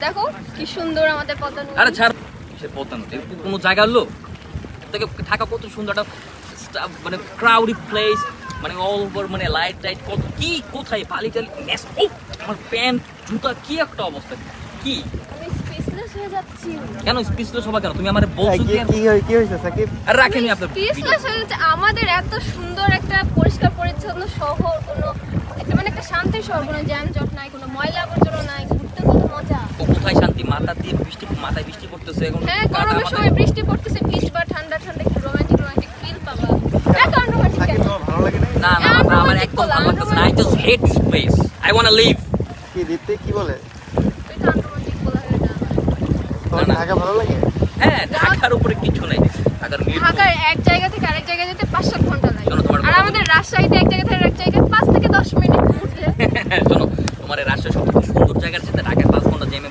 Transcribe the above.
দেখো কি সুন্দর আমাদের পদ্মা নদী। আরে ছাড় সে পদ্মা নদী কোনো জায়গা হলো থেকে ঢাকা কত সুন্দর একটা মানে ক্রাউডি প্লেস, মানে অল ওভার মানে লাইট টাইট কত কি কোথায় বালি টালি আমার প্যান্ট জুতা কি একটা অবস্থা কি আমি স্পিচলেস হয়ে যাচ্ছি। কেন স্পিচলেস হবা কেন? তুমি আমারে বলছো কি হইছে সাকিব? আর রাখেনি আপনার স্পিচলেস হয়ে যাচ্ছে। আমাদের এত সুন্দর একটা পরিষ্কার পরিচ্ছন্ন শহর, কোনো একটা মানে একটা শান্তির শহর, কোনো জ্যামজট নাই, কোনো ময়লা আবর্জনা নাই, ঘুরতে কত মজা। ও কোথায় শান্তি? মাথায় বৃষ্টি পড়তেছে এখন। হ্যাঁ, গরমের সময় বৃষ্টি পড়তেছে, বিচ বা ঠান্ডা ঠান্ডা একটু রোমান্টিক ফিল পাবা। এত রোমান্টিক সাকিব কেন? তোমার ভালো লাগে না? না না আমার একদম ভালো লাগতেছে না। I just hate this place, I want to leave. কি দিতে কি বলে? তুই তো আনরোমান্টিক বলা হয়ে যা। তোমার না। ঢাকা ভালো লাগে? হ্যাঁ, ঢাকার উপরে কিছু নাই। ঢাকার মিরপুর ঢাকার এক জায়গা থেকে আরেক জায়গায় যেতে 5-7 ঘন্টা লাগে। শোনো, তোমার আর আমাদের রাজশাহীতে এক জায়গা থেকে আরেক জায়গায় 5 থেকে 10 মিনিট ঘুরলে। শোনো, তোমার এই রাজশাহী সবচেয়ে সুন্দর জায়গার সাথে ঢাকায় 5 ঘন্টা জ্যামে